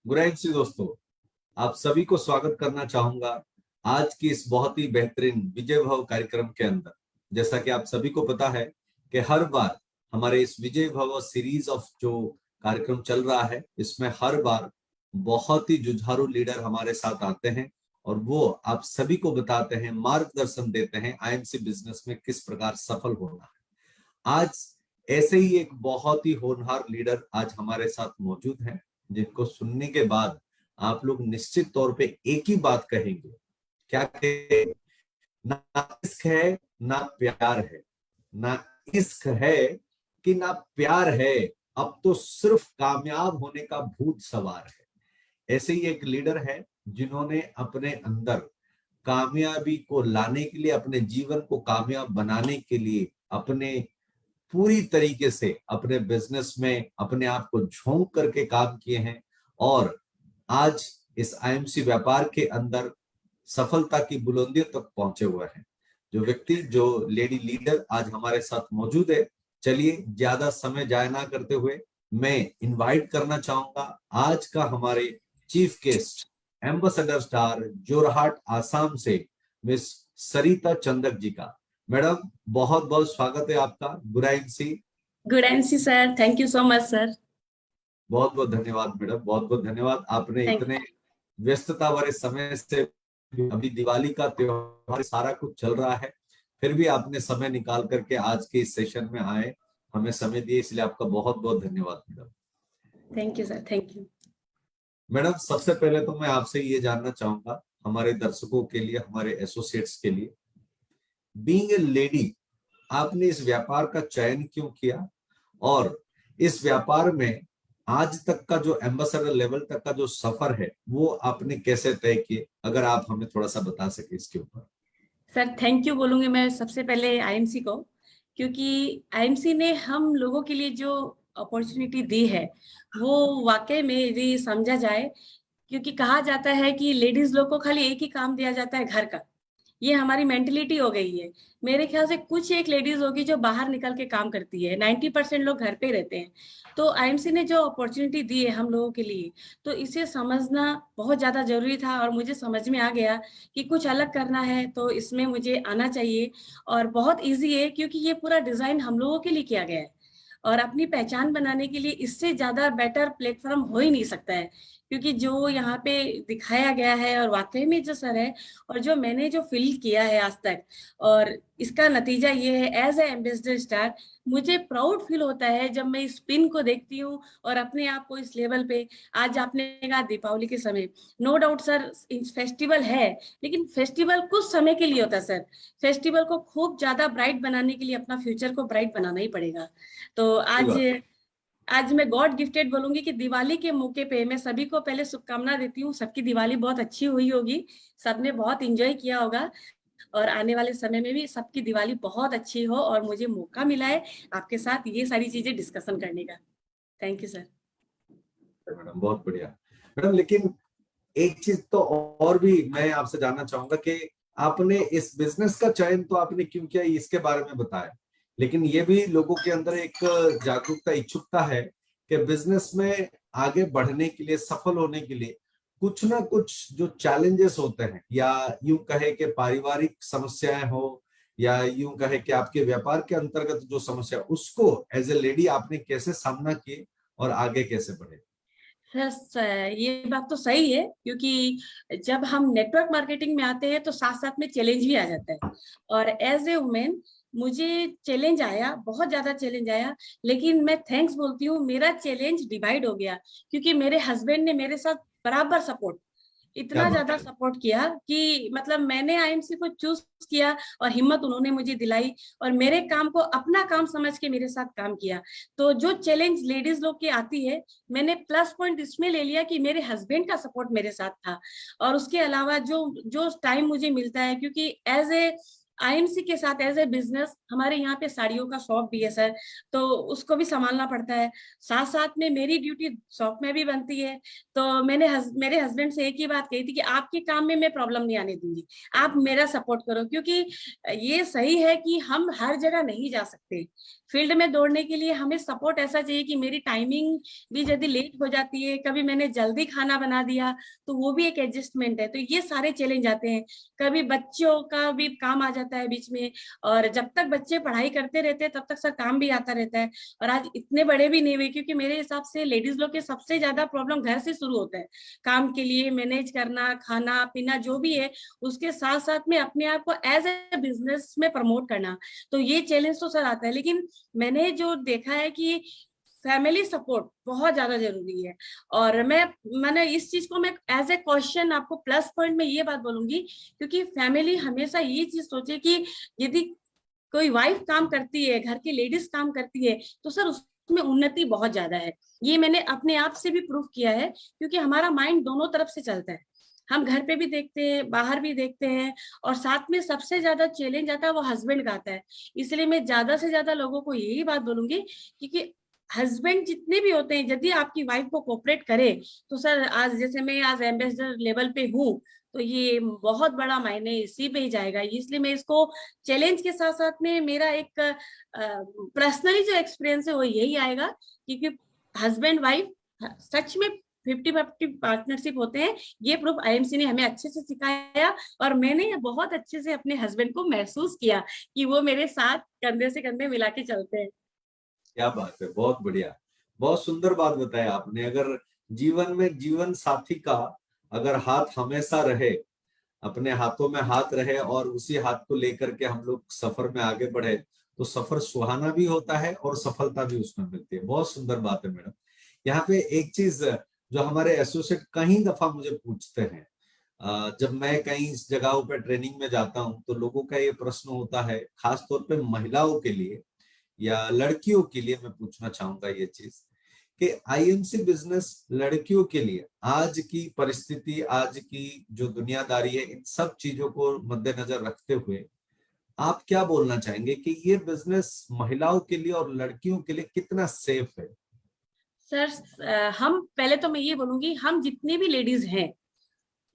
गुरैंसी दोस्तों, आप सभी को स्वागत करना चाहूंगा आज की इस बहुत ही बेहतरीन विजय भव कार्यक्रम के अंदर। जैसा कि आप सभी को पता है कि हर बार हमारे इस विजय भव सीरीज ऑफ जो कार्यक्रम चल रहा है, इसमें हर बार बहुत ही जुझारू लीडर हमारे साथ आते हैं और वो आप सभी को बताते हैं, मार्गदर्शन देते हैं आईएमसी बिजनेस में किस प्रकार सफल होना है। आज ऐसे ही एक बहुत ही होनहार लीडर आज हमारे साथ मौजूद हैं, जिनको सुनने के बाद आप लोग निश्चित तौर पे एक ही बात कहेंगे। क्या कहेंगे? ना इश्क है ना प्यार है, ना इश्क है कि ना प्यार है, अब तो सिर्फ कामयाब होने का भूत सवार है। ऐसे ही एक लीडर है जिन्होंने अपने अंदर कामयाबी को लाने के लिए, अपने जीवन को कामयाब बनाने के लिए अपने पूरी तरीके से अपने बिजनेस में अपने आप को झोंक करके काम किए हैं और आज इस आईएमसी व्यापार के अंदर सफलता की बुलंदियों तक पहुंचे हुए हैं। जो व्यक्ति, जो लेडी लीडर आज हमारे साथ मौजूद है, चलिए ज्यादा समय जाया ना करते हुए मैं इनवाइट करना चाहूंगा आज का हमारे chief guest, ambassador star Jorhat Assam से मिस सरिता चंदक जी का। मैडम, बहुत बहुत स्वागत है आपका गुरैंसी। गुरैंसी sir, thank you so much sir. बहुत बहुत धन्यवाद मैडम, बहुत बहुत धन्यवाद। आपने इतने व्यस्तता भरे समय से, अभी दिवाली का त्योहार सारा कुछ चल रहा है, फिर भी आपने समय निकाल करके आज के इस सेशन में आए, हमें समय दिए, इसलिए आपका बहुत बहुत धन्यवाद madam. Thank you sir, thank you. Madam, सबसे पहले तो मैं आपसे ये जानना चाहूंगा, हमारे दर्शकों के लिए, हमारे एसोसिएट्स के लिए, बीइंग ए लेडी, आपने इस व्यापार का चयन क्यों किया और इस व्यापार में आज तक का जो एम्बेसडर लेवल तक का जो सफर है वो आपने कैसे तय किए? अगर आप हमें थोड़ा सा बता सके इसके ऊपर। सर थैंक यू बोलूंगी मैं सबसे पहले आईएमसी को, क्योंकि आईएमसी ने हम लोगों के लिए जो अपॉर्चुनिटी दी है वो वाकई में यदि समझा जाए, क्योंकि कहा जाता है कि लेडीज लोग को खाली एक ही काम दिया जाता है, घर का। ये हमारी मेंटेलिटी हो गई है। मेरे ख्याल से कुछ एक लेडीज होगी जो बाहर निकल के काम करती है, 90% लोग घर पे रहते हैं। तो आईएमसी ने जो अपॉर्चुनिटी दी है हम लोगों के लिए, तो इसे समझना बहुत ज्यादा जरूरी था और मुझे समझ में आ गया कि कुछ अलग करना है तो इसमें मुझे आना चाहिए। और बहुत ईजी है क्योंकि ये पूरा डिजाइन हम लोगों के लिए किया गया है और अपनी पहचान बनाने के लिए इससे ज्यादा बेटर प्लेटफॉर्म हो ही नहीं सकता है। क्योंकि जो यहाँ पे दिखाया गया है और वाकई में जो सर है और जो मैंने जो फील किया है आज तक, और इसका नतीजा ये है एज ए एम्बेसडर स्टार, मुझे प्राउड फील होता है जब मैं इस पिन को देखती हूँ और अपने आप को इस लेवल पे। आज आपने कहा दीपावली के समय, नो डाउट सर फेस्टिवल है, लेकिन फेस्टिवल कुछ समय के लिए होता है सर। फेस्टिवल को खूब ज्यादा ब्राइट बनाने के लिए अपना फ्यूचर को ब्राइट बनाना ही पड़ेगा। तो आज आज मैं गॉड गिफ्टेड बोलूंगी कि दिवाली के मौके पे मैं सभी को पहले शुभकामना देती हूँ। सबकी दिवाली बहुत अच्छी हुई होगी, सबने बहुत एंजॉय किया होगा और आने वाले समय में भी सबकी दिवाली बहुत अच्छी हो और मुझे मौका मिला है आपके साथ ये सारी चीजें डिस्कशन करने का। Thank you sir. मैडम बहुत बढ़िया। मैडम, लेकिन एक चीज तो और भी मैं आपसे जानना चाहूंगा कि आपने इस बिजनेस का चयन तो आपने क्यों किया, इसके बारे में बताया, लेकिन ये भी लोगों के अंदर एक जागरूकता, इच्छुकता है कि बिजनेस में आगे बढ़ने के लिए, सफल होने के लिए कुछ ना कुछ जो चैलेंजेस होते हैं, या यूं कहे कि पारिवारिक समस्याएं हो, या यूं कहे कि आपके व्यापार के अंतर्गत जो समस्या, उसको एज ए लेडी आपने कैसे सामना किए और आगे कैसे बढ़े? ये बात तो सही है, क्योंकि जब हम नेटवर्क मार्केटिंग में आते हैं तो साथ साथ में चैलेंज भी आ जाता है। और एज ए वुमेन मुझे चैलेंज आया, बहुत ज्यादा चैलेंज आया, लेकिन मैं थैंक्स बोलती हूँ, मेरा चैलेंज डिवाइड हो गया, क्योंकि मेरे हस्बैंड ने मेरे साथ बराबर सपोर्ट, क्या इतना बात ज्यादा है। सपोर्ट किया कि मतलब मैंने आईएमसी को चूज किया और हिम्मत उन्होंने मुझे दिलाई और मेरे काम को अपना काम समझ के मेरे साथ काम किया। तो जो चैलेंज लेडीज लोग की आती है, मैंने प्लस पॉइंट इसमें ले लिया कि मेरे हस्बैंड का सपोर्ट मेरे साथ था। और उसके अलावा जो जो टाइम मुझे मिलता है, क्योंकि एज ए आईएमसी के साथ एज ए बिजनेस हमारे यहाँ पे साड़ियों का शॉप भी है सर, तो उसको भी संभालना पड़ता है। साथ साथ में मेरी ड्यूटी शॉप में भी बनती है। तो मेरे हस्बैंड से एक ही बात कही थी कि आपके काम में मैं प्रॉब्लम नहीं आने दूंगी, आप मेरा सपोर्ट करो, क्योंकि ये सही है कि हम हर जगह नहीं जा सकते। फील्ड में दौड़ने के लिए हमें सपोर्ट ऐसा चाहिए कि मेरी टाइमिंग भी यदि लेट हो जाती है, कभी मैंने जल्दी खाना बना दिया तो वो भी एक एडजस्टमेंट है। तो ये सारे चैलेंज आते हैं, कभी बच्चों का भी काम आ जाता है बीच में, और जब तक बच्चे पढ़ाई करते रहते हैं तब तक सर काम भी आता रहता है। और आज इतने बड़े भी नहीं हुए, क्योंकि मेरे हिसाब से लेडीज लोग के सबसे ज्यादा प्रॉब्लम घर से शुरू होता है। काम के लिए मैनेज करना, खाना पीना जो भी है, उसके साथ साथ में अपने आप को एज ए बिजनेस में प्रमोट करना, तो ये चैलेंज तो सर आता है। लेकिन मैंने जो देखा है कि फैमिली सपोर्ट बहुत ज्यादा जरूरी है। और मैंने इस चीज को मैं एज ए क्वेश्चन आपको प्लस पॉइंट में ये बात बोलूंगी, क्योंकि फैमिली हमेशा ये चीज सोचे कि यदि कोई वाइफ काम करती है, घर की लेडीज काम करती है, तो सर उसमें उन्नति बहुत ज्यादा है। ये मैंने अपने आप से भी प्रूव किया है, क्योंकि हमारा माइंड दोनों तरफ से चलता है। हम घर पे भी देखते हैं, बाहर भी देखते हैं, और साथ में सबसे ज्यादा चैलेंज आता है वो हस्बैंड का आता है। इसलिए मैं ज्यादा से ज्यादा लोगों को यही बात बोलूंगी, क्योंकि हस्बैंड जितने भी होते हैं, यदि आपकी वाइफ को कोऑपरेट करे, तो सर आज जैसे मैं आज एम्बेसडर लेवल पे हूँ, तो ये बहुत बड़ा मायने इसी पे ही जाएगा। इसलिए मैं इसको चैलेंज के साथ साथ में मेरा एक पर्सनली जो एक्सपीरियंस है वो यही आएगा, क्योंकि हस्बैंड वाइफ सच में 50-50 पार्टनरशिप होते हैं। ये प्रूफ आईएमसी ने हमें अच्छे से सिखाया, और मैंने बहुत अच्छे से अपने हस्बैंड को महसूस किया कि वो मेरे साथ कंधे से कंधे मिला के चलते हैं। क्या बात है, बहुत बढ़िया, बहुत सुंदर बात बताया आपने। अगर जीवन में जीवन साथी का अगर हाथ हमेशा रहे, अपने हाथों में हाथ रहे और उसी हाथ को लेकर के हम लोग सफर में आगे बढ़े, तो सफर सुहाना भी होता है और सफलता भी उसमें मिलती है। बहुत सुंदर बात है मैडम। यहाँ पे एक चीज जो हमारे एसोसिएट कई दफा मुझे पूछते हैं, जब मैं कई जगहों पे ट्रेनिंग में जाता हूँ, तो लोगों का ये प्रश्न होता है, खास तौर पे महिलाओं के लिए या लड़कियों के लिए मैं पूछना चाहूंगा ये चीज कि आईएमसी बिजनेस लड़कियों के लिए आज की परिस्थिति, आज की जो दुनियादारी है, इन सब चीजों को मद्देनजर रखते हुए आप क्या बोलना चाहेंगे कि ये बिजनेस महिलाओं के लिए और लड़कियों के लिए कितना सेफ है? सर हम पहले तो मैं ये बोलूंगी, हम जितने भी लेडीज हैं,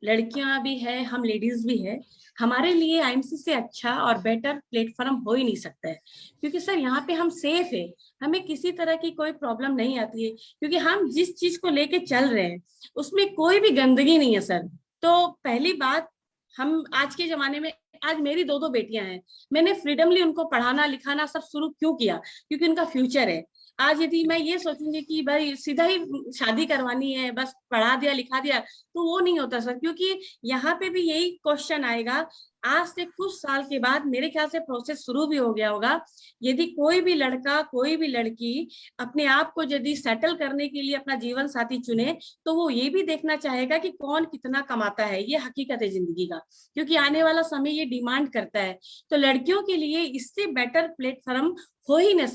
लड़कियां भी है, हम लेडीज भी है, हमारे लिए आईएमसी से अच्छा और बेटर प्लेटफॉर्म हो ही नहीं सकता है। क्योंकि सर यहाँ पे हम सेफ है, हमें किसी तरह की कोई प्रॉब्लम नहीं आती है, क्योंकि हम जिस चीज को लेके चल रहे हैं उसमें कोई भी गंदगी नहीं है सर। तो पहली बात, हम आज के जमाने में, आज मेरी दो दो बेटियां हैं, मैंने फ्रीडमली उनको पढ़ाना लिखाना सब शुरू क्यों किया? क्योंकि उनका फ्यूचर है। आज यदि मैं ये सोचूंगी कि भाई सीधा ही शादी करवानी है, बस पढ़ा दिया लिखा दिया, तो वो नहीं होता सर। क्योंकि यहाँ पे भी यही क्वेश्चन आएगा, आज से कुछ साल के बाद मेरे ख्याल से प्रोसेस शुरू भी हो गया होगा, यदि कोई भी लड़का कोई भी लड़की अपने आप को यदि सेटल करने के लिए अपना जीवन साथी चुने, तो वो ये भी देखना चाहेगा कि कौन कितना कमाता है। ये हकीकत है जिंदगी का, क्योंकि आने वाला समय ये डिमांड करता है। तो लड़कियों के लिए इससे बेटर प्लेटफॉर्म हो ही न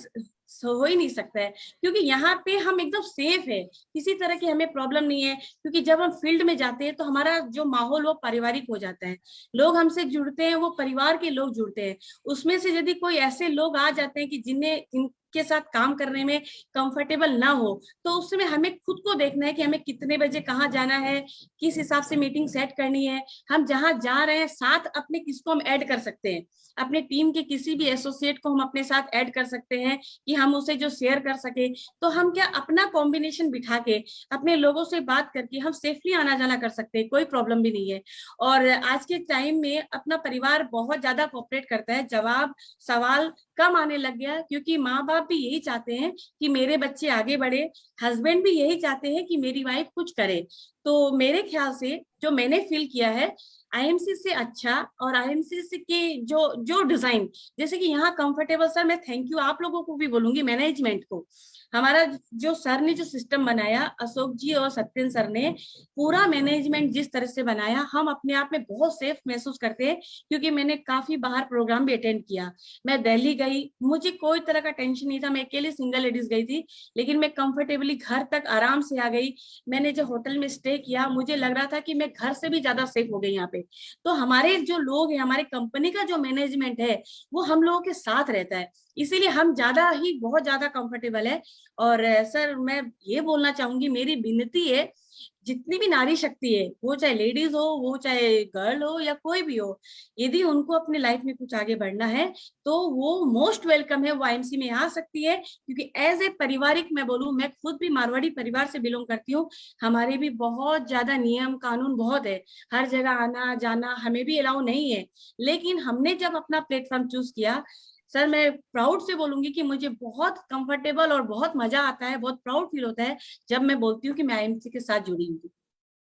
हो ही नहीं सकता है, क्योंकि यहाँ पे हम एकदम सेफ है, किसी तरह की हमें प्रॉब्लम नहीं है। क्योंकि जब हम फील्ड में जाते हैं तो हमारा जो माहौल वो पारिवारिक हो जाता है, लोग हमसे जुड़ते हैं, वो परिवार के लोग जुड़ते हैं। उसमें से यदि कोई ऐसे लोग आ जाते हैं कि जिनके साथ काम करने में कंफर्टेबल ना हो, तो उस समय हमें खुद को देखना है कि हमें कितने बजे कहाँ जाना है, किस हिसाब से मीटिंग सेट करनी है, हम जहाँ जा रहे हैं साथ अपने किसको हम ऐड कर सकते हैं, अपने टीम के किसी भी एसोसिएट को हम अपने साथ ऐड कर सकते हैं कि हम उसे जो शेयर कर सके। तो हम क्या अपना कॉम्बिनेशन बिठा के अपने लोगों से बात करके हम सेफली आना जाना कर सकते हैं, कोई प्रॉब्लम भी नहीं है। और आज के टाइम में अपना परिवार बहुत ज्यादा कोऑपरेट करता है, जवाब सवाल कम आने लग गया, क्योंकि माँ बाप भी यही चाहते हैं कि मेरे बच्चे आगे बढ़े, हस्बैंड भी यही चाहते हैं कि मेरी वाइफ कुछ करे। तो मेरे ख्याल से जो मैंने फील किया है, आईएमसी से अच्छा, और आईएमसी से के जो जो डिजाइन, जैसे कि यहाँ कंफर्टेबल, सर मैं थैंक यू आप लोगों को भी बोलूंगी, मैनेजमेंट को। हमारा जो सर ने जो सिस्टम बनाया, अशोक जी और सत्यन सर ने पूरा मैनेजमेंट जिस तरह से बनाया, हम अपने आप में बहुत सेफ महसूस करते हैं। क्योंकि मैंने काफी बाहर प्रोग्राम भी अटेंड किया, मैं दिल्ली गई, मुझे कोई तरह का टेंशन नहीं था, मैं अकेले सिंगल लेडीज गई थी, लेकिन मैं कंफर्टेबली घर तक आराम से आ गई। मैंने जो होटल में स्टे किया, मुझे लग रहा था कि मैं घर से भी ज्यादा सेफ हो गई यहाँ पे, तो हमारे जो लोग हैं, हमारे कंपनी का जो मैनेजमेंट है वो हम लोगों के साथ रहता है, इसीलिए हम ज्यादा ही बहुत ज्यादा कंफर्टेबल है। और सर मैं ये बोलना चाहूंगी, मेरी विनती है, जितनी भी नारी शक्ति है, वो चाहे लेडीज हो, वो चाहे गर्ल हो या कोई भी हो, यदि उनको अपने लाइफ में कुछ आगे बढ़ना है तो वो मोस्ट वेलकम है, वो आईएमसी में आ सकती है। क्योंकि एज ए पारिवारिक मैं बोलूं, मैं खुद भी मारवाड़ी परिवार से बिलोंग करती हूँ, हमारे भी बहुत ज्यादा नियम कानून बहुत है, हर जगह आना जाना हमें भी अलाउ नहीं है। लेकिन हमने जब अपना प्लेटफॉर्म चूज किया, सर मैं प्राउड से बोलूंगी कि मुझे बहुत कंफर्टेबल और बहुत मजा आता है, बहुत प्राउड फील होता है जब मैं बोलती हूँ कि मैं आईएमसी के साथ जुड़ी हूँ।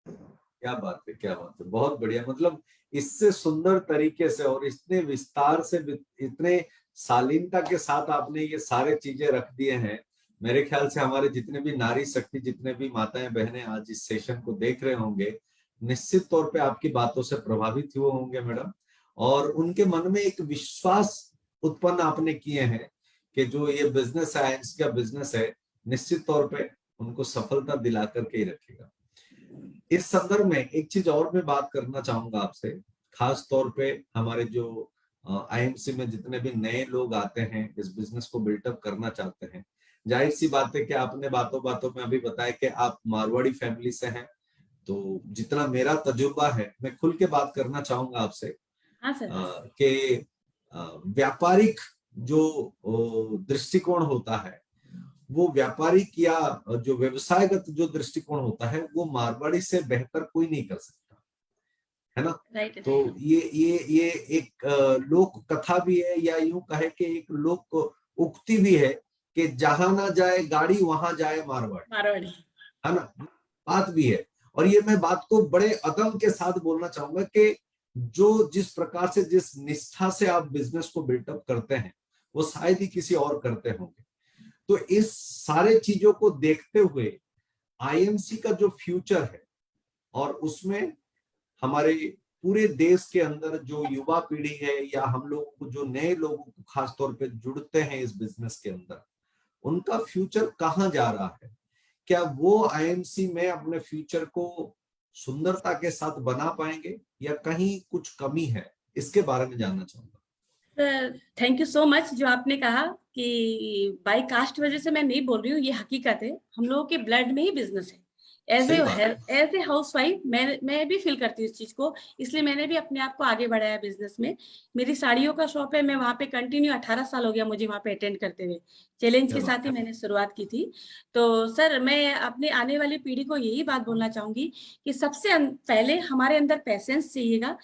क्या बात है, क्या बात है, बहुत बढ़िया। मतलब इससे सुंदर तरीके से और इतने विस्तार से, इतने शालीनता के साथ आपने ये सारे चीजें रख दिए हैं। मेरे ख्याल से हमारे जितने भी नारी शक्ति, जितने भी माताएं बहनें आज इस सेशन को देख रहे होंगे, निश्चित तौर पे आपकी बातों से प्रभावित हुए होंगे मैडम, और उनके मन में एक विश्वास उत्पन्न आपने किए हैं कि जो ये बिजनेस है, आयंस का बिजनेस है, निश्चित तौर पे उनको सफलता दिला करके ही रखेगा। इस संदर्भ में एक चीज और मैं बात करना चाहूंगा आपसे, खास तौर पे हमारे जो आईएमसी में जितने भी नए लोग आते हैं, इस बिजनेस को बिल्टअप करना चाहते हैं, जाहिर सी बात है कि आपने बातों बातों में अभी बताया कि आप मारवाड़ी फैमिली से हैं। तो जितना मेरा तजुर्बा है, मैं खुल के बात करना चाहूंगा आपसे हाँ सर। कि व्यापारिक जो दृष्टिकोण होता है, वो व्यापारिक या जो व्यवसायगत जो दृष्टिकोण होता है, वो मारवाड़ी से बेहतर कोई नहीं कर सकता, है ना। राइट। तो ये एक लोक कथा भी है, या यूं कहे कि एक लोक उक्ति भी है कि जहां ना जाए गाड़ी वहां जाए मारवाड़ी, मारवाड़ी। है ना। बात भी है। और ये मैं बात को बड़े अदम के साथ बोलना चाहूंगा कि जो जिस प्रकार से, जिस निष्ठा से आप बिजनेस को बिल्टअप करते हैं, वो शायद ही किसी और करते होंगे। तो इस सारे चीजों को देखते हुए आईएमसी का जो फ्यूचर है, और उसमें हमारे पूरे देश के अंदर जो युवा पीढ़ी है, या हम लोगों को जो नए लोगों को खास तौर पे जुड़ते हैं इस बिजनेस के अंदर, उनका फ्यूचर कहाँ जा रहा है? क्या वो आईएमसी में अपने फ्यूचर को सुंदरता के साथ बना पाएंगे, या कहीं कुछ कमी है? इसके बारे में जानना चाहूंगा। Sir thank you so much. जो आपने कहा कि बाई कास्ट वजह से मैं नहीं बोल रही हूँ, ये हकीकत है, हम लोगों के ब्लड में ही बिजनेस है। सही बात है। एज ए हाउस वाइफ मैं भी फील करती हूँ इस चीज को, इसलिए मैंने भी अपने आप को आगे बढ़ाया बिजनेस में। मेरी साड़ियों का शॉप है, मैं वहाँ पे कंटिन्यू 18 साल हो गया मुझे वहाँ पे अटेंड करते हुए, चैलेंज क्या के बात साथ ही है। मैंने शुरुआत की थी। तो सर मैं अपने आने वाली पीढ़ी को यही बात बोलना चाहूंगी कि सबसे पहले हमारे अंदर पैसेंस चाहिएगा।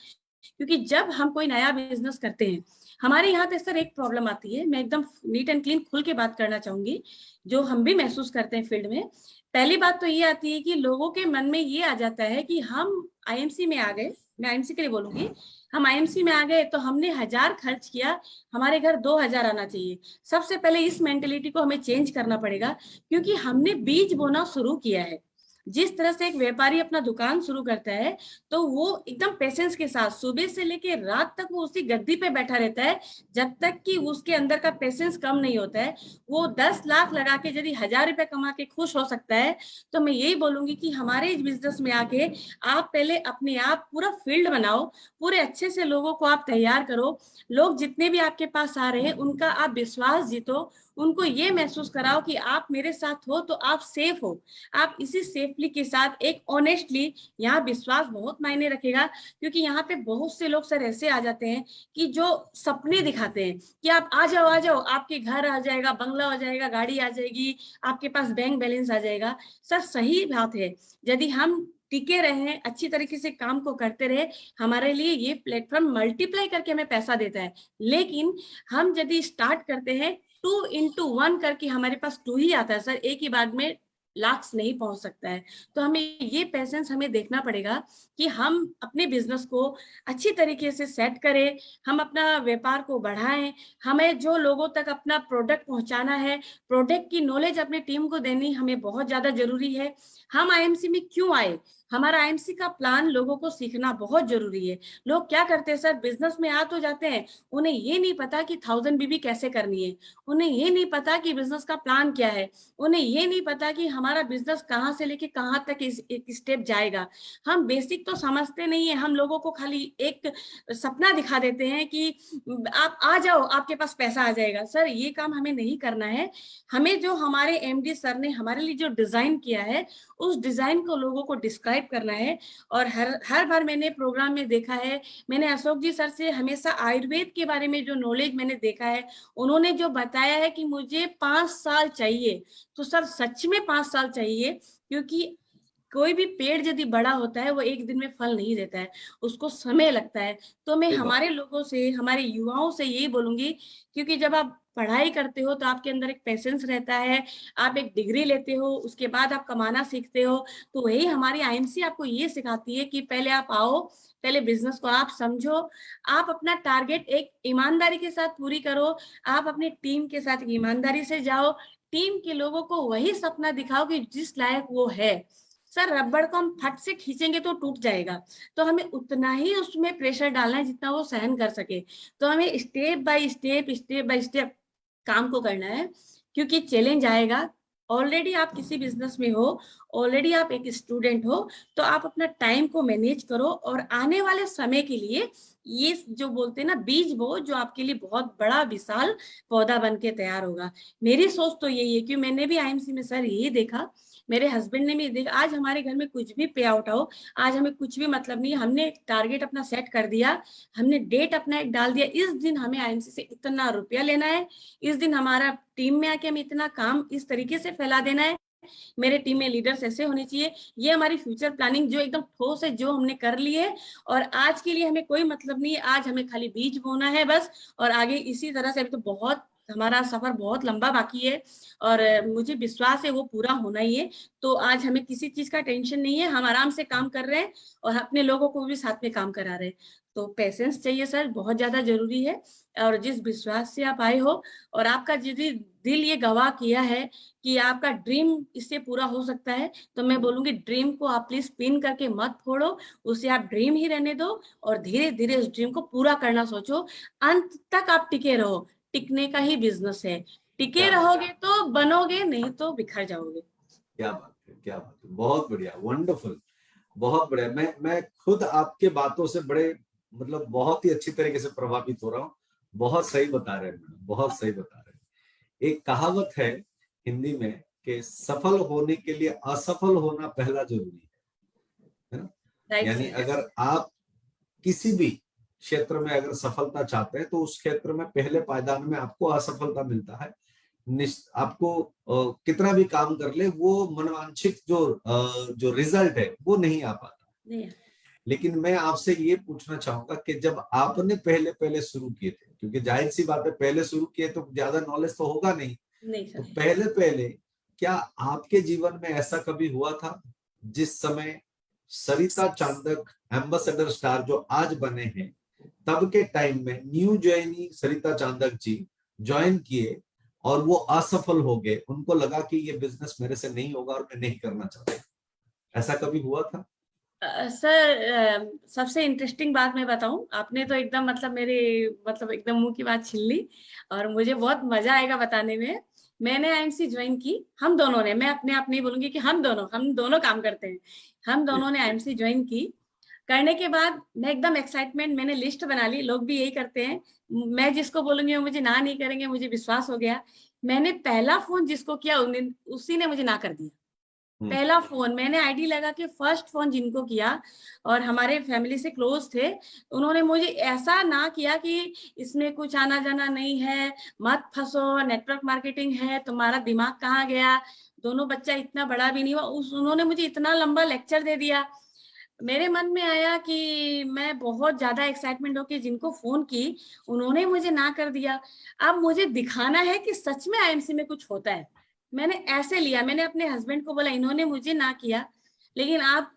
क्योंकि जब हम कोई नया बिजनेस करते हैं, हमारे यहाँ पे सर एक प्रॉब्लम आती है, मैं एकदम नीट एंड क्लीन खुल के बात करना चाहूंगी, जो हम भी महसूस करते हैं फील्ड में। पहली बात तो ये आती है कि लोगों के मन में ये आ जाता है कि हम आईएमसी में आ गए, मैं आईएमसी के लिए बोलूंगी, हम आईएमसी में आ गए तो हमने 1000 खर्च किया, हमारे घर 2000 आना चाहिए। सबसे पहले इस मेंटेलिटी को हमें चेंज करना पड़ेगा, क्योंकि हमने बीज बोना शुरू किया है। जिस तरह से एक व्यापारी अपना दुकान शुरू करता है, तो वो एकदम पेशेंस के साथ सुबह से लेके रात तक वो उसी गद्दी पे बैठा रहता है, जब तक कि उसके अंदर का पेशेंस कम नहीं होता है। वो 10 लाख लगा के यदि 1000 रुपए कमा के खुश हो सकता है, तो मैं यही बोलूंगी कि हमारे इस बिजनेस में आके आप पहले अपने आप पूरा फील्ड बनाओ, पूरे अच्छे से लोगों को आप तैयार करो। लोग जितने भी आपके पास आ रहे हैं उनका आप विश्वास जीतो, उनको ये महसूस कराओ कि आप मेरे साथ हो तो आप सेफ हो। आप इसी सेफली के साथ एक ऑनेस्टली, यहाँ विश्वास बहुत मायने रखेगा, क्योंकि यहाँ पे बहुत से लोग सर ऐसे आ जाते हैं कि जो सपने दिखाते हैं कि आप आ जाओ, आपके घर आ जाएगा, बंगला आ जाएगा, गाड़ी आ जाएगी, आपके पास बैंक बैलेंस आ जाएगा। सर सही बात है, यदि हम टिके रहे, अच्छी तरीके से काम को करते रहे, हमारे लिए ये प्लेटफॉर्म मल्टीप्लाई करके हमें पैसा देता है। लेकिन हम यदि स्टार्ट करते हैं 2 into 1 करके, हमारे पास 2 ही आता है सर, एक ही बार में लाख्स नहीं पहुंच सकता है। तो हमें ये पैसेंस हमें देखना पड़ेगा कि हम अपने बिजनेस को अच्छी तरीके से सेट करें, हम अपना व्यापार को बढ़ाएं, हमें जो लोगों तक अपना प्रोडक्ट पहुंचाना है, प्रोडक्ट की नॉलेज अपने टीम को देनी हमें बहुत ज्यादा जरूरी है। हम आईएमसी में क्यों आए, हमारा आईएमसी का प्लान लोगों को सीखना बहुत जरूरी है। लोग क्या करते हैं सर, बिजनेस में आ तो जाते हैं, उन्हें ये नहीं पता कि 1000 बीबी कैसे करनी है, उन्हें ये नहीं पता कि बिजनेस का प्लान क्या है, उन्हें ये नहीं पता कि हमारा बिजनेस कहाँ से लेके कहाँ तक एक स्टेप जाएगा। हम बेसिक तो समझते नहीं है। हम लोगों को खाली एक सपना दिखा देते हैं कि आप आ जाओ, आपके पास पैसा आ जाएगा। सर ये काम हमें नहीं करना है। हमें जो हमारे एमडी सर ने हमारे लिए जो डिजाइन किया है, उस डिजाइन को लोगों को डिस्क्राइब करना है। और हर बार मैंने प्रोग्राम में देखा है, मैंने अशोक जी सर से हमेशा आयुर्वेद के बारे में जो नॉलेज मैंने देखा है, उन्होंने जो बताया है कि मुझे 5 साल चाहिए, तो सर सच में 5 साल चाहिए। क्योंकि कोई भी पेड़ यदि बड़ा होता है वो एक दिन में फल नहीं देता है, उसको समय लगता है। तो मैं सही बात। हमारे लोगों से, हमारे युवाओं से यही बोलूंगी, क्योंकि जब आप पढ़ाई करते हो तो आपके अंदर एक पेशेंस रहता है, आप एक डिग्री लेते हो, उसके बाद आप कमाना सीखते हो। तो वही हमारी आईएमसी आपको ये सिखाती है कि पहले आप आओ, पहले बिजनेस को आप समझो, आप अपना टारगेट एक ईमानदारी के साथ पूरी करो, आप अपनी टीम के साथ ईमानदारी से जाओ, टीम के लोगों को वही सपना दिखाओ कि जिस लायक वो है। सर रबड़ को हम फट से खींचेंगे तो टूट जाएगा, तो हमें उतना ही उसमें प्रेशर डालना है जितना वो सहन कर सके। तो हमें स्टेप बाय स्टेप काम को करना है, क्योंकि चैलेंज आएगा। ऑलरेडी आप किसी बिजनेस में हो, ऑलरेडी आप एक स्टूडेंट हो, तो आप अपना टाइम को मैनेज करो और आने वाले समय के लिए ये जो बोलते हैं ना, बीज बो, जो आपके लिए बहुत बड़ा विशाल पौधा बन के तैयार होगा। मेरी सोच तो यही है कि मैंने भी आईएमसी में सर यही देखा, मेरे हस्बैंड ने भी देखा। आज हमारे घर में कुछ भी पे आउट हो, आज हमें कुछ भी मतलब नहीं, हमने एक टारगेट अपना सेट कर दिया, हमने डेट अपना एक डाल दिया, इस दिन हमें आईएमसी से इतना रुपया लेना है, इस दिन हमारा टीम में आके हमें इतना काम इस तरीके से फैला देना है, मेरे टीम में लीडर्स ऐसे होने चाहिए। ये हमारी फ्यूचर प्लानिंग जो एकदम ठोस है, जो हमने कर ली है। और आज के लिए हमें कोई मतलब नहीं है, आज हमें खाली बीज बोना है बस। और आगे इसी तरह से, अभी तो बहुत हमारा सफर बहुत लंबा बाकी है, और मुझे विश्वास है वो पूरा होना ही है। तो आज हमें किसी चीज का टेंशन नहीं है, हम आराम से काम कर रहे हैं और अपने लोगों को भी साथ में काम करा रहे हैं। तो पेशेंस चाहिए सर, बहुत ज्यादा जरूरी है। और जिस विश्वास से आप आए हो, और आपका यदि दिल ये गवाह किया है कि आपका ड्रीम इससे पूरा हो सकता है, तो मैं बोलूंगी ड्रीम को आप प्लीज पिन करके मत फोड़ो, उसे आप ड्रीम ही रहने दो, और धीरे धीरे उस ड्रीम को पूरा करना सोचो। अंत तक आप टिके रहो, टिकने का ही बिजनेस है। टिके क्या बात। रहोगे तो बनोगे, नहीं तो बिखर जाओगे। क्या बात है, क्या बात है, बहुत बढ़िया, वंडरफुल। बहुत बढ़िया। मैं खुद आपके बातों से बड़े मतलब बहुत ही अच्छी तरीके से प्रभावित हो रहा हूँ। बहुत सही बता रहे हैं मैडम, बहुत सही बता रहे हैं। एक कहावत है हिंदी में कि सफल होने के लिए असफल होना पहला जरूरी है ना। राइट यानी सर। अगर आप किसी भी क्षेत्र में अगर सफलता चाहते हैं तो उस क्षेत्र में पहले पायदान में आपको असफलता मिलता है। आपको कितना भी काम कर ले, वो मनवांछित जो रिजल्ट है वो नहीं आ पाता। नहीं लेकिन मैं आपसे ये पूछना चाहूंगा कि जब आपने पहले पहले शुरू किए थे, क्योंकि जाहिर सी बात है पहले शुरू किए तो ज्यादा नॉलेज तो होगा नहीं, नहीं तो सर। पहले पहले क्या आपके जीवन में ऐसा कभी हुआ था जिस समय सरिता चांदक एम्बेसडर स्टार जो आज बने हैं, तब के टाइम में न्यू ज्वाइनी सरिता चांदक जी ज्वाइन किए और वो असफल हो गए, उनको लगा कि ये बिजनेस मेरे से नहीं होगा और मैं नहीं करना चाहता, ऐसा कभी हुआ था? सर सबसे इंटरेस्टिंग बात मैं बताऊं, आपने तो एकदम मतलब मेरे मतलब एकदम मुंह की बात छीन ली, और मुझे बहुत मजा आएगा बताने में। मैंने आईएमसी ज्वाइन की, हम दोनों ने, मैं अपने आप नहीं बोलूंगी कि हम दोनों काम करते हैं, हम दोनों ने आईएमसी ज्वाइन की। करने के बाद मैं एकदम एक्साइटमेंट, मैंने लिस्ट बना ली, लोग भी यही करते हैं, मैं जिसको बोलूंगी वो मुझे ना नहीं करेंगे, मुझे विश्वास हो गया। मैंने पहला फोन जिसको किया उसी ने मुझे ना कर दिया। हम्म। पहला फोन मैंने आईडी लगा के फर्स्ट फोन जिनको किया, और हमारे फैमिली से क्लोज थे, उन्होंने मुझे ऐसा ना किया कि इसमें कुछ आना जाना नहीं है, मत फंसो, नेटवर्क मार्केटिंग है, तुम्हारा दिमाग कहाँ गया, दोनों बच्चा इतना बड़ा भी नहीं हुआ, उन्होंने मुझे इतना लंबा लेक्चर दे दिया। मेरे मन में आया कि मैं बहुत ज्यादा एक्साइटमेंट होके जिनको फोन की, उन्होंने मुझे ना कर दिया। अब मुझे दिखाना है कि सच में आईएमसी में कुछ होता है। मैंने ऐसे लिया, मैंने अपने हस्बैंड को बोला इन्होंने मुझे ना किया, लेकिन आप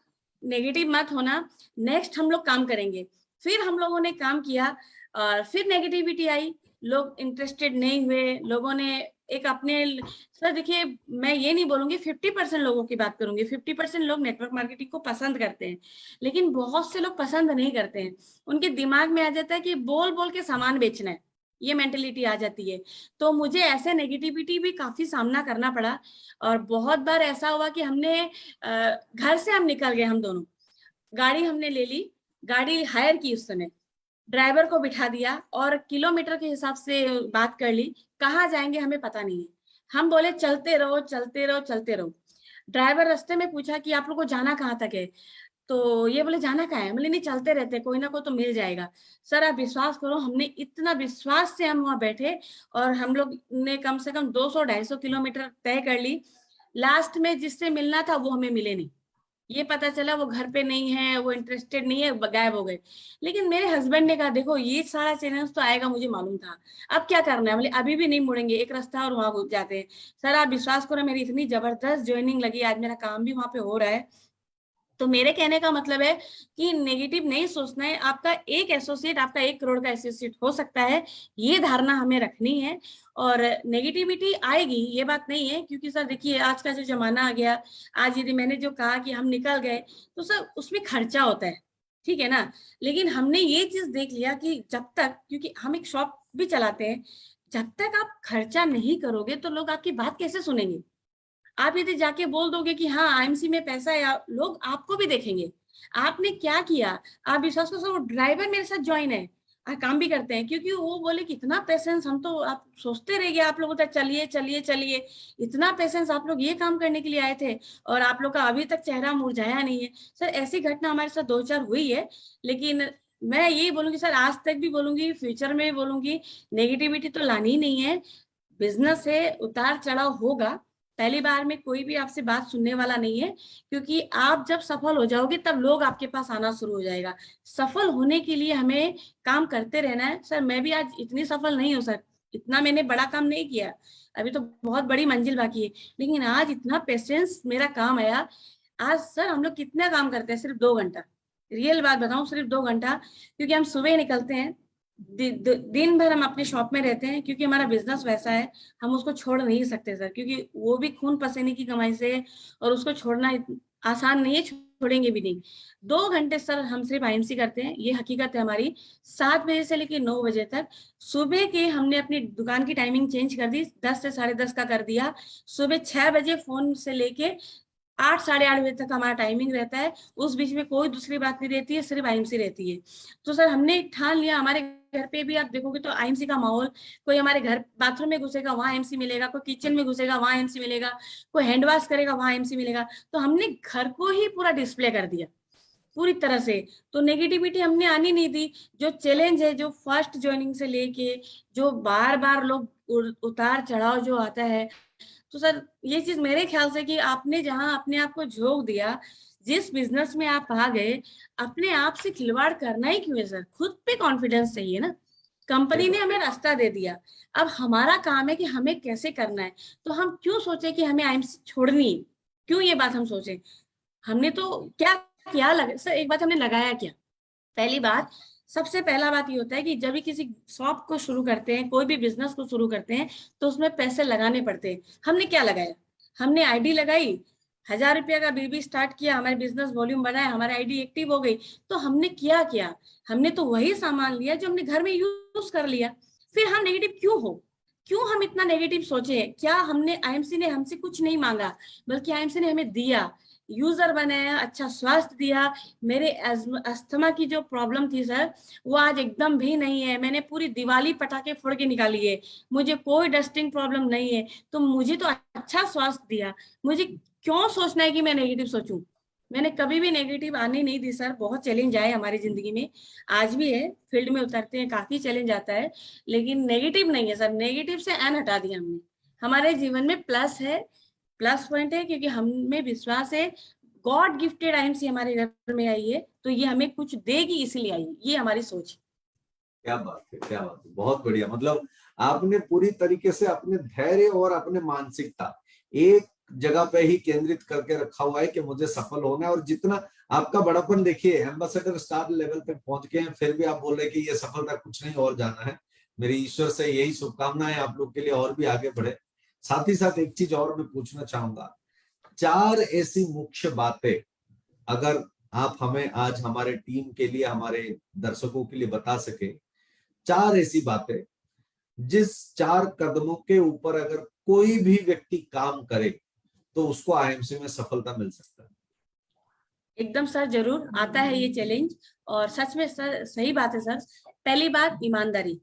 नेगेटिव मत होना, नेक्स्ट हम लोग काम करेंगे। फिर हम लोगों ने काम किया, और फिर नेगेटिविटी आई, लोग इंटरेस्टेड नहीं हुए, लोगों ने एक अपने सर देखिए, मैं ये नहीं बोलूंगी, 50% लोगों की बात करूंगी। 50% लोग नेटवर्क मार्केटिंग को पसंद करते हैं, लेकिन बहुत से लोग पसंद नहीं करते हैं। उनके दिमाग में आ जाता है कि बोल बोल के सामान बेचना है, ये मेंटेलिटी आ जाती है। तो मुझे ऐसे नेगेटिविटी भी काफी सामना करना पड़ा, और बहुत बार ऐसा हुआ कि हमने घर से हम निकल गए, हम दोनों गाड़ी हमने ले ली, गाड़ी हायर की उस समय, ड्राइवर को बिठा दिया और किलोमीटर के हिसाब से बात कर ली, कहाँ जाएंगे हमें पता नहीं है। हम बोले चलते रहो चलते रहो चलते रहो। ड्राइवर रास्ते में पूछा कि आप लोग को जाना कहाँ तक है, तो ये बोले जाना कहाँ है, बोले नहीं चलते रहते, कोई ना कोई तो मिल जाएगा। सर आप विश्वास करो, हमने इतना विश्वास से हम वहां बैठे, और हम लोग ने कम से कम 200-250 किलोमीटर तय कर ली। लास्ट में जिससे मिलना था वो हमें मिले नहीं, ये पता चला वो घर पे नहीं है, वो इंटरेस्टेड नहीं है, गायब हो गए। लेकिन मेरे हस्बैंड ने कहा देखो ये सारा चैलेंज तो आएगा, मुझे मालूम था, अब क्या करना है, बोले अभी भी नहीं मुड़ेंगे, एक रास्ता और वहां घुस जाते हैं। सर आप विश्वास करो, मेरी इतनी जबरदस्त ज्वाइनिंग लगी, आज मेरा काम भी वहां पे हो रहा है। तो मेरे कहने का मतलब है कि नेगेटिव नहीं सोचना है। आपका एक एसोसिएट आपका 1 करोड़ का एसोसिएट हो सकता है, ये धारणा हमें रखनी है। और नेगेटिविटी आएगी, ये बात नहीं है, क्योंकि सर देखिए आज का जो जमाना आ गया, आज यदि मैंने जो कहा कि हम निकल गए, तो सर उसमें खर्चा होता है, ठीक है ना। लेकिन हमने ये चीज देख लिया कि जब तक, क्योंकि हम एक शॉप भी चलाते हैं, जब तक आप खर्चा नहीं करोगे तो लोग आपकी बात कैसे सुनेंगे। आप यदि जाके बोल दोगे कि हाँ आईएमसी में पैसा है, लोग आपको भी देखेंगे आपने क्या किया। आप विश्वास करो, वो ड्राइवर मेरे साथ ज्वाइन है, काम भी करते हैं, क्योंकि वो बोले कितना पेशेंस, हम तो आप सोचते रह गए, आप लोग तो चलिए चलिए चलिए, इतना पेशेंस, आप लोग ये काम करने के लिए आए थे और आप लोग का अभी तक चेहरा मुरझाया नहीं है। सर ऐसी घटना हमारे साथ 2-4 हुई है। लेकिन मैं यही बोलूंगी सर, आज तक भी बोलूंगी, फ्यूचर में भी बोलूंगी, नेगेटिविटी तो लानी ही नहीं है। बिजनेस है, उतार चढ़ाव होगा, पहली बार में कोई भी आपसे बात सुनने वाला नहीं है, क्योंकि आप जब सफल हो जाओगे तब लोग आपके पास आना शुरू हो जाएगा। सफल होने के लिए हमें काम करते रहना है। सर मैं भी आज इतनी सफल नहीं हो सकती, इतना मैंने बड़ा काम नहीं किया, अभी तो बहुत बड़ी मंजिल बाकी है, लेकिन आज इतना पेशेंस मेरा काम आया। आज सर हम लोग कितना काम करते हैं, सिर्फ 2 घंटा, रियल बात बताऊं, सिर्फ 2 घंटा, क्योंकि हम सुबह निकलते हैं, दिन भर हम अपने शॉप में रहते हैं, क्योंकि हमारा बिजनेस वैसा है, हम उसको छोड़ नहीं सकते सर, क्योंकि वो भी खून पसीने की कमाई से है, और उसको छोड़ना आसान नहीं है, छोड़ेंगे भी नहीं। 2 घंटे सर हम सिर्फ आईएमसी करते हैं, ये हकीकत है हमारी। 7 बजे से लेकर 9 बजे तक। सुबह के हमने अपनी दुकान की टाइमिंग चेंज कर दी, 10 से 10:30 का कर दिया। सुबह 6 बजे फोन से लेके 8-8:30 बजे तक हमारा टाइमिंग रहता है, उस बीच में कोई दूसरी बात नहीं रहती है, सिर्फ आईएमसी रहती है। तो सर हमने ठान लिया, हमारे घर पे भी आप देखोगे तो आईएमसी का माहौल, कोई हमारे घर बाथरूम में घुसेगा वहां आईएमसी मिलेगा, कोई किचन में घुसेगा वहां आईएमसी मिलेगा, कोई हैंड वॉश करेगा वहां आईएमसी मिलेगा। तो हमने घर को ही पूरा डिस्प्ले कर दिया पूरी तरह से। तो नेगेटिविटी हमने आनी नहीं दी। जो चैलेंज है, जो फर्स्ट ज्वाइनिंग से लेके जो बार बार लोग उतार चढ़ाव जो आता है, तो सर ये चीज मेरे ख्याल से कि आपने जहां अपने आप को झोंक दिया, जिस बिजनेस में आप आ गए, अपने आप से खिलवाड़ करना ही क्यों है सर, खुद पे कॉन्फिडेंस चाहिए ना। कंपनी ने हमें रास्ता दे दिया, अब हमारा काम है कि हमें कैसे करना है। तो हम क्यों सोचे कि हमें आईएमसी छोड़नी है, क्यों ये बात हम सोचे। हमने तो क्या किया, लगा सर एक बात, हमने लगाया क्या। पहली बात, सबसे पहला बात ये होता है कि जब भी किसी शॉप को शुरू करते हैं, कोई भी बिजनेस को शुरू करते हैं, तो उसमें पैसे लगाने पड़ते हैं। हमने क्या लगाया, हमने आईडी लगाई, 1000 रुपया का बीबी स्टार्ट किया, हमारे बिजनेस वॉल्यूम बढ़ाया, हमारी आईडी एक्टिव हो गई। तो हमने क्या हमने तो वही सामान लिया जो हमने घर में यूज कर लिया। फिर हम नेगेटिव क्यों हो, क्यों हम इतना नेगेटिव सोचे। क्या हमने, आईएमसी ने हमसे कुछ नहीं मांगा, बल्कि आईएमसी ने हमें दिया, यूजर बनाया, अच्छा स्वास्थ्य दिया। मेरे अस्थमा की जो प्रॉब्लम थी सर, वो आज एकदम भी नहीं है। मैंने पूरी दिवाली पटाखे फोड़ के निकाली है, मुझे कोई डस्टिंग प्रॉब्लम नहीं है। तो मुझे तो अच्छा स्वास्थ्य दिया, मुझे क्यों सोचना है कि मैं नेगेटिव सोचूं। मैंने कभी भी नेगेटिव आने नहीं दी सर। बहुत चैलेंज आए हमारी जिंदगी में, आज भी है, फील्ड में उतरते हैं काफी चैलेंज आता है, लेकिन नेगेटिव नहीं है सर। नेगेटिव से एन हटा दिया हमने, हमारे जीवन में प्लस है, प्लस पॉइंट है, क्योंकि हमें विश्वास है गॉड गिफ्टेड आईएमसी हमारे घर में आई है, तो ये हमें कुछ देगी इसलिए आई है, ये हमारी सोच है। क्या बात है, क्या बात है, बहुत बढ़िया। मतलब आपने पूरी तरीके से अपने धैर्य और अपने मानसिकता एक जगह पे ही केंद्रित करके रखा हुआ है कि मुझे सफल होना है। और जितना आपका बड़ापन देखिए, एम्बेसडर स्टार लेवल पे पहुंच गए हैं, फिर भी आप बोल रहे हैं कि ये सफलता कुछ नहीं और जाना है। मेरी ईश्वर से यही शुभकामनाएं आप लोग के लिए, और भी आगे बढ़े। साथ ही साथ एक चीज और मैं पूछना चाहूंगा, 4 ऐसी मुख्य बातें अगर आप हमें आज हमारे टीम के लिए, हमारे दर्शकों के लिए बता सके, 4 ऐसी बातें जिस 4 कदमों के ऊपर अगर कोई भी व्यक्ति काम करे तो उसको आईएमसी में सफलता मिल सकता है। एकदम सर, जरूर आता है ये चैलेंज, और सच में सर सही बात है सर। पहली बात, ईमानदारी।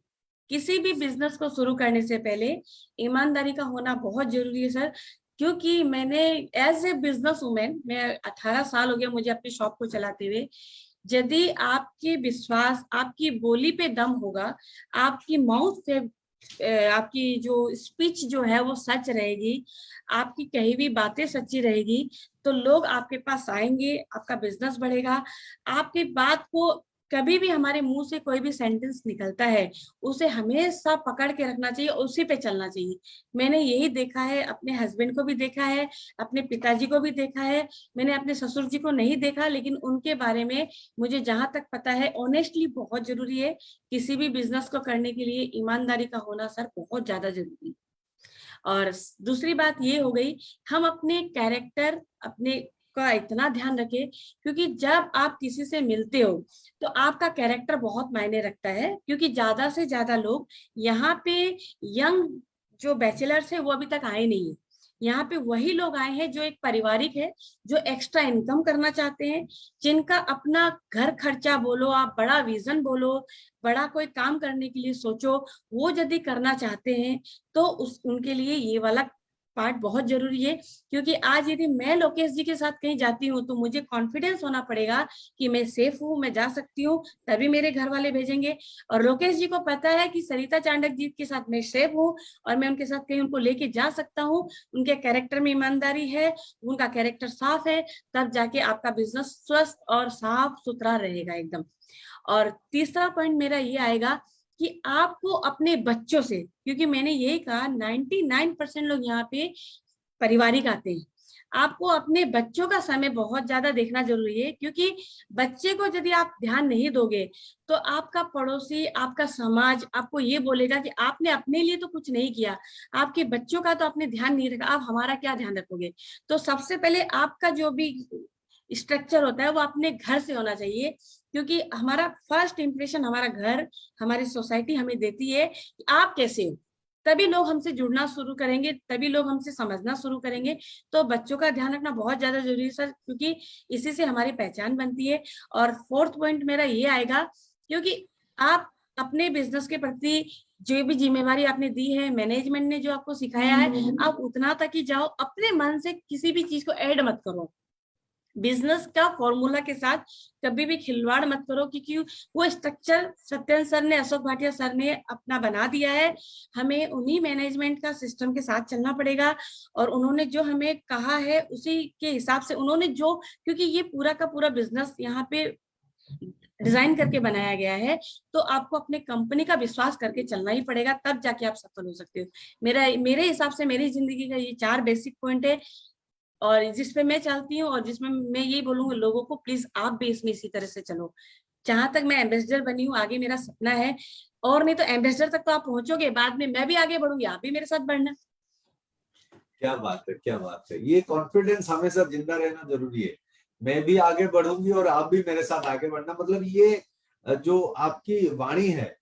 किसी भी बिजनेस को शुरू करने से पहले ईमानदारी का होना बहुत जरूरी है सर। क्योंकि मैंने एज ए बिजनेस वुमेन, मैं 18 साल हो गया मुझे अपनी शॉप को चलाते हुए, यदि आपके विश्वास, आपकी बोली पे दम होगा, आपकी माउथ पे आपकी जो स्पीच जो है वो सच रहेगी, आपकी कही हुई बातें सच्ची रहेगी, तो लोग आपके पास आएंगे, आपका बिजनेस बढ़ेगा। आपकी बात को, कभी भी हमारे मुंह से कोई भी सेंटेंस निकलता है, उसे हमेशा पकड़ के रखना चाहिए, उसी पे चलना चाहिए। मैंने यही देखा है, अपने हस्बैंड को भी देखा है, अपने पिताजी को भी देखा है। मैंने अपने ससुर जी को नहीं देखा, लेकिन उनके बारे में मुझे जहां तक पता है, ऑनेस्टली बहुत जरूरी है। किसी भी बिजनेस को करने के लिए ईमानदारी का होना सर बहुत ज्यादा जरूरी है। और दूसरी बात ये हो गई, हम अपने कैरेक्टर, अपने का इतना ध्यान रखें, क्योंकि जब आप किसी से मिलते हो तो आपका कैरेक्टर बहुत मायने रखता है। क्योंकि ज्यादा से ज्यादा लोग यहाँ पे, यंग जो बैचलर्स है वो अभी तक आए नहीं है। यहाँ पे वही लोग आए हैं जो एक पारिवारिक है, जो एक्स्ट्रा इनकम करना चाहते हैं, जिनका अपना घर खर्चा बोलो, आप बड़ा विजन बोलो, बड़ा कोई काम करने के लिए सोचो, वो यदि करना चाहते हैं तो उनके लिए ये वाला पार्ट बहुत जरूरी है। क्योंकि आज यदि मैं लोकेश जी के साथ कहीं जाती हूँ तो मुझे कॉन्फिडेंस होना पड़ेगा कि मैं सेफ हूँ, मैं जा सकती हूँ, तभी मेरे घर वाले भेजेंगे। और लोकेश जी को पता है कि सरिता चांडक जी के साथ मैं सेफ हूँ और मैं उनके साथ कहीं उनको लेके जा सकता हूँ, उनके कैरेक्टर में ईमानदारी है, उनका कैरेक्टर साफ है, तब जाके आपका बिजनेस स्वस्थ और साफ सुथरा रहेगा एकदम। और तीसरा पॉइंट मेरा ये आएगा कि आपको अपने बच्चों से, क्योंकि मैंने यही कहा 99% लोग यहाँ पे पारिवारिक आते हैं, आपको अपने बच्चों का समय बहुत ज्यादा देखना जरूरी है। क्योंकि बच्चे को यदि आप ध्यान नहीं दोगे तो आपका पड़ोसी, आपका समाज आपको ये बोलेगा कि आपने अपने लिए तो कुछ नहीं किया, आपके बच्चों का तो आपने ध्यान नहीं रखा, आप हमारा क्या ध्यान रखोगे। तो सबसे पहले आपका जो भी स्ट्रक्चर होता है वो अपने घर से होना चाहिए। क्योंकि हमारा फर्स्ट इंप्रेशन हमारा घर, हमारी सोसाइटी हमें देती है कि आप कैसे हो, तभी लोग हमसे जुड़ना शुरू करेंगे, तभी लोग हमसे समझना शुरू करेंगे। तो बच्चों का ध्यान रखना बहुत ज्यादा जरूरी है सर, क्योंकि इसी से हमारी पहचान बनती है। और फोर्थ पॉइंट मेरा ये आएगा, क्योंकि आप अपने बिजनेस के प्रति जो भी जिम्मेवारी आपने दी है, मैनेजमेंट ने जो आपको सिखाया है, आप उतना तक ही जाओ, अपने मन से किसी भी चीज को ऐड मत करो। बिजनेस का फॉर्मूला के साथ कभी भी खिलवाड़ मत करो, क्योंकि वो स्ट्रक्चर सत्यन सर ने, अशोक भाटिया सर ने अपना बना दिया है। हमें उन्हीं मैनेजमेंट का सिस्टम के साथ चलना पड़ेगा, और उन्होंने जो हमें कहा है उसी के हिसाब से उन्होंने जो, क्योंकि ये पूरा का पूरा बिजनेस यहाँ पे डिजाइन करके बनाया गया है, तो आपको अपने कंपनी का विश्वास करके चलना ही पड़ेगा, तब जाके आप सफल हो सकते हो। मेरे हिसाब से मेरी जिंदगी का ये 4 बेसिक पॉइंट है, और जिसपे मैं चलती हूँ, और जिसमें मैं यही बोलूंगी लोगों को, प्लीज आप भी इसमें इसी तरह से चलो। जहां तक मैं एम्बेसडर बनी हूँ, आगे मेरा सपना है, और नहीं तो एम्बेसडर तक तो आप पहुंचोगे, बाद में मैं भी आगे बढ़ूंगी, आप भी मेरे साथ बढ़ना। क्या बात है, क्या बात है। ये कॉन्फिडेंस हमेशा जिंदा रहना जरूरी है। मैं भी आगे बढ़ूंगी और आप भी मेरे साथ आगे बढ़ना, मतलब ये जो आपकी वाणी है,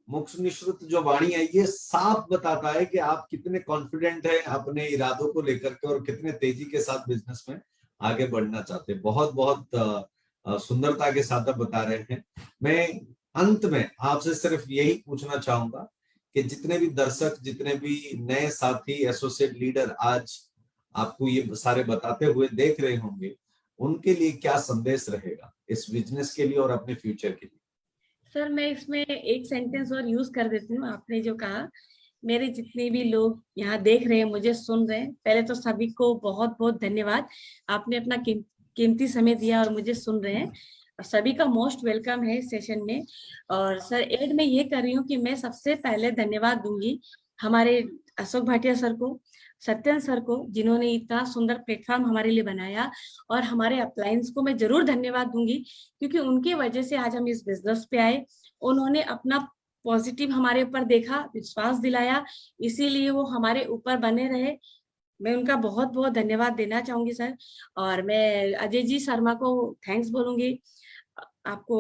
मुख निश्रुत जो वाणी है, ये साफ बताता है कि आप कितने कॉन्फिडेंट हैं अपने इरादों को लेकर के और कितने तेजी के साथ बिजनेस में आगे बढ़ना चाहते हैं। बहुत बहुत सुंदरता के साथ आप बता रहे हैं। मैं अंत में आपसे सिर्फ यही पूछना चाहूंगा कि जितने भी दर्शक, जितने भी नए साथी, एसोसिएट लीडर आज आपको ये सारे बताते हुए देख रहे होंगे, उनके लिए क्या संदेश रहेगा इस बिजनेस के लिए और अपने फ्यूचर के लिए? सर मैं इसमें एक सेंटेंस और यूज कर देती हूँ, आपने जो कहा, मेरे जितने भी लोग यहाँ देख रहे हैं, मुझे सुन रहे हैं, पहले तो सभी को बहुत बहुत धन्यवाद। आपने अपना कीमती समय दिया और मुझे सुन रहे हैं, और सभी का मोस्ट वेलकम है इस सेशन में। और सर एड में ये कर रही हूँ कि मैं सबसे पहले धन्यवाद दूंगी हमारे अशोक भाटिया सर को, सत्यन सर को, जिन्होंने इतना सुंदर प्लेटफॉर्म हमारे लिए बनाया। और हमारे अपलायंस को मैं जरूर धन्यवाद दूंगी, क्योंकि उनकी वजह से आज हम इस बिजनेस पे आए। उन्होंने अपना पॉजिटिव हमारे ऊपर देखा, विश्वास दिलाया, इसीलिए वो हमारे ऊपर बने रहे। मैं उनका बहुत बहुत धन्यवाद देना चाहूंगी सर। और मैं अजय जी शर्मा को थैंक्स बोलूंगी। आपको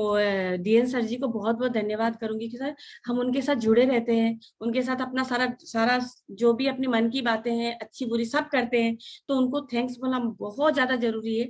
डीएन सर जी को बहुत बहुत धन्यवाद करूंगी कि सर हम उनके साथ जुड़े रहते हैं, उनके साथ अपना सारा सारा जो भी अपने मन की बातें हैं अच्छी बुरी सब करते हैं, तो उनको थैंक्स बोलना बहुत ज्यादा जरूरी है।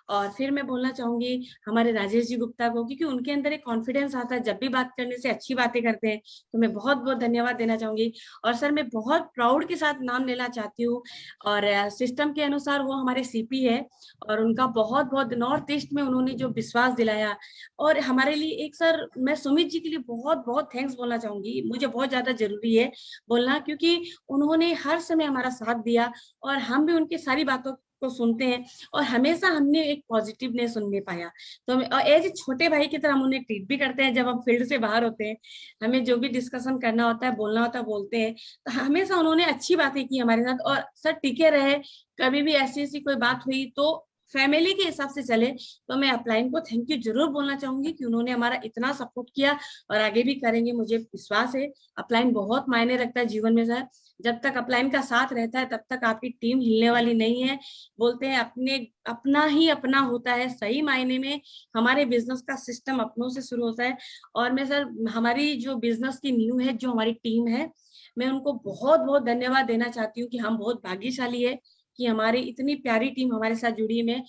और फिर मैं बोलना चाहूंगी हमारे राजेश जी गुप्ता को, क्योंकि उनके अंदर एक कॉन्फिडेंस आता है, जब भी बात करने से अच्छी बातें करते हैं, तो मैं बहुत बहुत धन्यवाद देना चाहूंगी। और सर मैं बहुत प्राउड के साथ नाम लेना चाहती हूँ, और सिस्टम के अनुसार वो हमारे सीपी है, और उनका बहुत बहुत नॉर्थ ईस्ट में उन्होंने जो विश्वास दिलाया, और हमारे लिए एक सर मैं सुमित जी के लिए बहुत बहुत थैंक्स बोलना चाहूंगी, मुझे बहुत ज्यादा जरूरी है बोलना, क्योंकि उन्होंने हर समय हमारा साथ दिया, और हम भी उनकी सारी बातों को सुनते हैं, और हमेशा हमने एक पॉजिटिवनेस सुनने पाया। तो हम एज छोटे भाई की तरह हम उन्हें ट्रीट भी करते हैं, जब हम फील्ड से बाहर होते हैं, हमें जो भी डिस्कशन करना होता है, बोलना होता है, बोलते हैं। तो हमेशा उन्होंने अच्छी बातें की हमारे साथ, और सर टिके रहे। कभी भी ऐसी ऐसी कोई बात हुई तो फैमिली के हिसाब से चले। तो मैं अपलाइन को थैंक यू जरूर बोलना चाहूंगी कि उन्होंने हमारा इतना सपोर्ट किया, और आगे भी करेंगे, मुझे विश्वास है। अपलाइन बहुत मायने रखता है जीवन में सर। जब तक अपलाइन का साथ रहता है तब तक आपकी टीम हिलने वाली नहीं है। बोलते हैं अपने अपना ही अपना होता है, सही मायने में हमारे बिजनेस का सिस्टम अपनों से शुरू होता है। और मैं सर हमारी जो बिजनेस की नींव है, जो हमारी टीम है, मैं उनको बहुत बहुत धन्यवाद देना चाहती हूँ कि हम बहुत भाग्यशाली है कि हमारी इतनी प्यारी टीम हमारे साथ जुड़ी है। मैं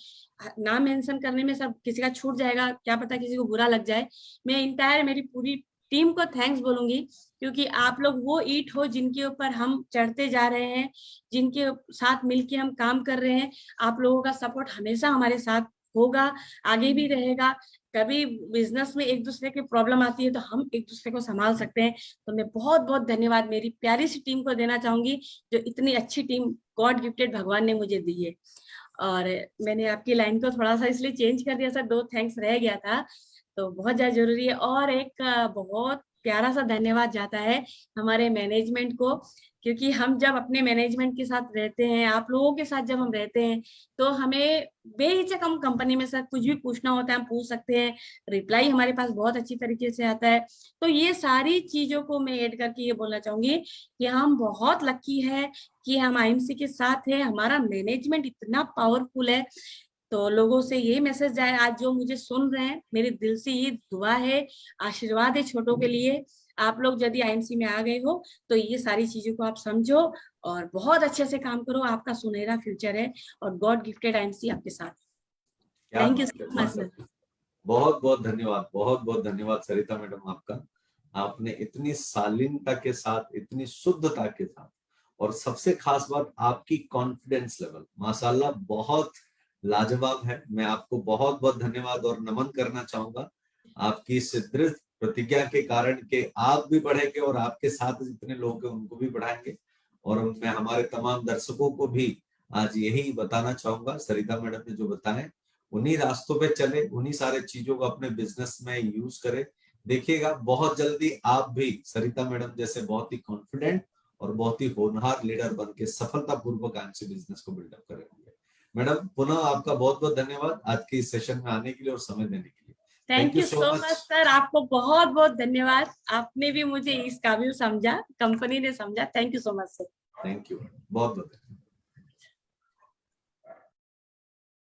नाम मेंशन करने में सब किसी का छूट जाएगा, क्या पता किसी को बुरा लग जाए। मैं इंटायर मेरी पूरी टीम को थैंक्स बोलूंगी, क्योंकि आप लोग वो ईंट हो जिनके ऊपर हम चढ़ते जा रहे हैं, जिनके साथ मिलके हम काम कर रहे हैं। आप लोगों का सपोर्ट हमेशा हमारे साथ होगा, आगे भी रहेगा। कभी बिजनेस में एक दूसरे की प्रॉब्लम आती है तो हम एक दूसरे को संभाल सकते हैं। तो मैं बहुत बहुत धन्यवाद मेरी प्यारी सी टीम को देना चाहूंगी, जो इतनी अच्छी टीम गॉड गिफ्टेड भगवान ने मुझे दी है। और मैंने आपकी लाइन को थोड़ा सा इसलिए चेंज कर दिया सर, 2 थैंक्स रह गया था, तो बहुत ज्यादा जरूरी है। और एक बहुत प्यारा सा धन्यवाद जाता है हमारे मैनेजमेंट को, क्योंकि हम जब अपने मैनेजमेंट के साथ रहते हैं, आप लोगों के साथ जब हम रहते हैं, तो हमें बेहिचक हम कंपनी में सर कुछ भी पूछना होता है हम पूछ सकते हैं, रिप्लाई हमारे पास बहुत अच्छी तरीके से आता है। तो ये सारी चीजों को मैं ऐड करके ये बोलना चाहूंगी कि हम बहुत लकी है कि हम आईएमसी के साथ है, हमारा मैनेजमेंट इतना पावरफुल है। तो लोगों से ये मैसेज जाए, आज जो मुझे सुन रहे हैं, मेरे दिल से ये दुआ है, आशीर्वाद है छोटों के लिए। आप लोग यदि आईएमसी में आ गए हो तो ये सारी चीजों को आप समझो और बहुत अच्छे से काम करो, आपका सुनहरा फ्यूचर है, और गॉड गिफ्टेड आईएमसी आपके साथ। क्या थैंक यू बात है, सो मच सर। बहुत बहुत धन्यवाद, बहुत बहुत धन्यवाद सरिता मैडम आपका। आपने इतनी शालीनता के साथ, इतनी शुद्धता के साथ, और सबसे खास बात आपकी कॉन्फिडेंस लेवल माशाल्लाह बहुत लाजवाब है। मैं आपको बहुत बहुत धन्यवाद और नमन करना चाहूंगा। आपकी इस दृढ़ प्रतिज्ञा के कारण के आप भी बढ़ेंगे और आपके साथ जितने लोग हैं उनको भी बढ़ाएंगे। और मैं हमारे तमाम दर्शकों को भी आज यही बताना चाहूंगा, सरिता मैडम ने जो बताया उन्हीं रास्तों पे चले, उन्हीं सारे चीजों को अपने बिजनेस में यूज करे। देखिएगा बहुत जल्दी आप भी सरिता मैडम जैसे बहुत ही कॉन्फिडेंट और बहुत ही होनहार लीडर बन के सफलतापूर्वक आईएमसी बिजनेस को बिल्डअप करेंगे। मैडम पुनः आपका बहुत बहुत धन्यवाद आज के इस सेशन में आने के लिए और समय देने के लिए। Thank you so so much. Much sir, आपको बहुत बहुत धन्यवाद। आपने भी मुझे इस काबिल समझा, कंपनी ने समझा। Thank you so much sir. Thank you बहुत बहुत।